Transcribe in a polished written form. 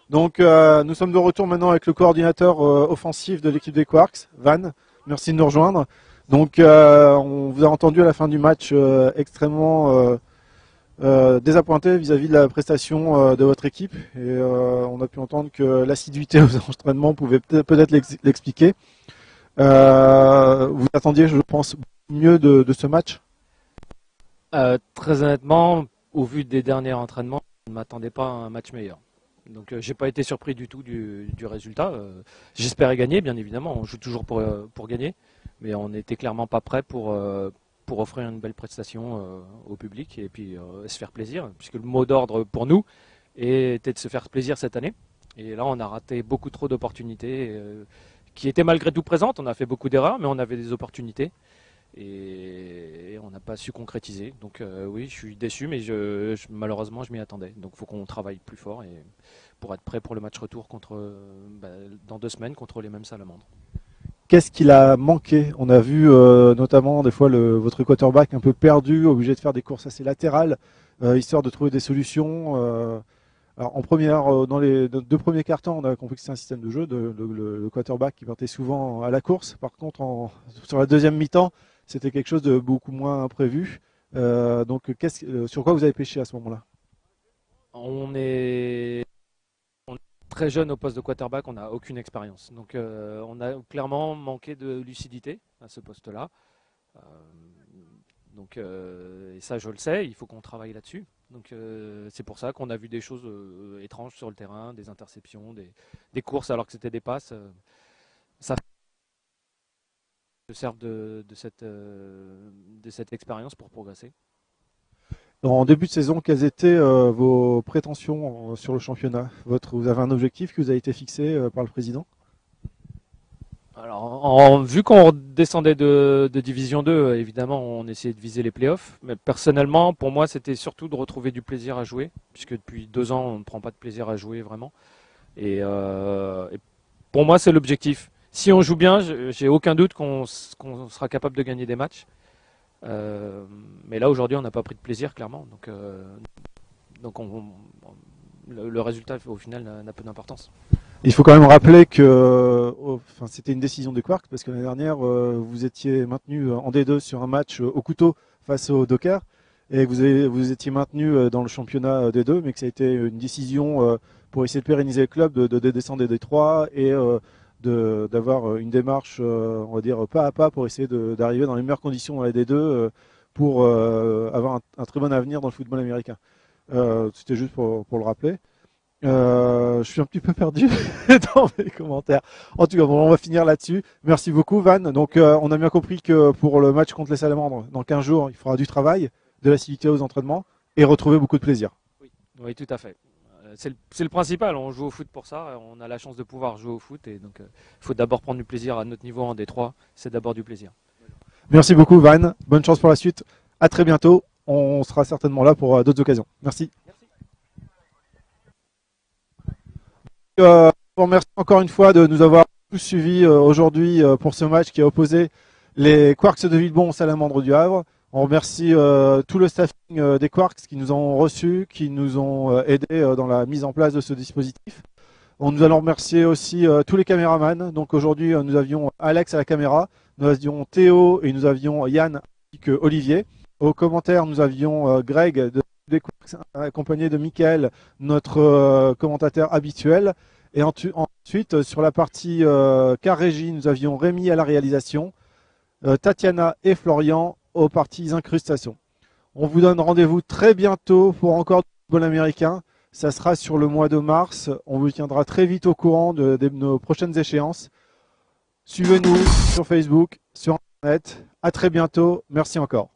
Donc nous sommes de retour maintenant avec le coordinateur offensif de l'équipe des Quarks, Van. Merci de nous rejoindre. Donc on vous a entendu à la fin du match extrêmement désappointé vis-à-vis de la prestation de votre équipe. Et on a pu entendre que l'assiduité aux entraînements pouvait peut-être l'expliquer. Vous attendiez, je pense, mieux de ce match? Très honnêtement, au vu des derniers entraînements, je ne m'attendais pas à un match meilleur. Donc j'ai pas été surpris du tout du résultat. J'espérais gagner, bien évidemment. On joue toujours pour gagner, mais on n'était clairement pas prêt pour offrir une belle prestation au public et puis se faire plaisir, puisque le mot d'ordre pour nous était de se faire plaisir cette année. Et là, on a raté beaucoup trop d'opportunités qui étaient malgré tout présentes. On a fait beaucoup d'erreurs, mais on avait des opportunités. Et on n'a pas su concrétiser. Donc oui, je suis déçu, mais malheureusement, je m'y attendais. Donc il faut qu'on travaille plus fort pour être prêt pour le match retour dans 2 semaines contre les mêmes Salamandres. Qu'est-ce qu'il a manqué? On a vu notamment des fois votre quarterback un peu perdu, obligé de faire des courses assez latérales, histoire de trouver des solutions. Alors en première, dans les 2 premiers cartons, on a compris que c'est un système de jeu, le quarterback qui partait souvent à la course. Par contre, sur la deuxième mi-temps, c'était quelque chose de beaucoup moins imprévu. Donc, sur quoi vous avez pêché à ce moment-là? On est très jeune au poste de quarterback, on n'a aucune expérience. Donc, on a clairement manqué de lucidité à ce poste-là. Et ça, je le sais, il faut qu'on travaille là-dessus. Donc, c'est pour ça qu'on a vu des choses étranges sur le terrain, des interceptions, des courses alors que c'était des passes. Ça se servent de cette expérience pour progresser. En début de saison, quelles étaient vos prétentions sur le championnat? Vous avez un objectif qui vous a été fixé par le président? Alors, vu qu'on descendait de Division 2, évidemment, on essayait de viser les playoffs. Mais personnellement, pour moi, c'était surtout de retrouver du plaisir à jouer, puisque depuis 2 ans, on ne prend pas de plaisir à jouer vraiment. Et pour moi, c'est l'objectif. Si on joue bien, j'ai aucun doute qu'on sera capable de gagner des matchs. Mais là, aujourd'hui, on n'a pas pris de plaisir, clairement. Donc le résultat, au final, n'a peu d'importance. Il faut quand même rappeler que c'était une décision des Quarks parce que l'année dernière, vous étiez maintenu en D2 sur un match au couteau face aux Dockers et que vous étiez maintenu dans le championnat D2, mais que ça a été une décision pour essayer de pérenniser le club, de descendre des D3 et d'avoir une démarche, on va dire, pas à pas pour essayer d'arriver dans les meilleures conditions dans la D2 pour avoir un très bon avenir dans le football américain. C'était juste pour le rappeler. Je suis un petit peu perdu dans mes commentaires. En tout cas, bon, on va finir là-dessus. Merci beaucoup, Van. Donc, on a bien compris que pour le match contre les Salamandres, dans 15 jours, il faudra du travail, de l'assiduité aux entraînements et retrouver beaucoup de plaisir. Oui, tout à fait. C'est le principal. On joue au foot pour ça. On a la chance de pouvoir jouer au foot. Et donc, il faut d'abord prendre du plaisir à notre niveau en D3. C'est d'abord du plaisir. Merci beaucoup, Van. Bonne chance pour la suite. À très bientôt. On sera certainement là pour d'autres occasions. Merci. Je vous remercie encore une fois de nous avoir tous suivis aujourd'hui pour ce match qui a opposé les Quarks de Villebon aux Salamandres du Havre. On remercie tout le staffing des Quarks qui nous ont reçus, qui nous ont aidés dans la mise en place de ce dispositif. Nous allons remercier aussi tous les caméramans. Donc aujourd'hui, nous avions Alex à la caméra, nous avions Théo et nous avions Yann ainsi que Olivier. Aux commentaires, nous avions Greg des Quarks accompagné de Michael, notre commentateur habituel. Et ensuite, sur la partie car régie, nous avions Rémi à la réalisation, Tatiana et Florian aux parties incrustations. On vous donne rendez-vous très bientôt pour encore du football américain. Ça sera sur le mois de mars. On vous tiendra très vite au courant de nos prochaines échéances. Suivez-nous sur Facebook, sur Internet. À très bientôt. Merci encore.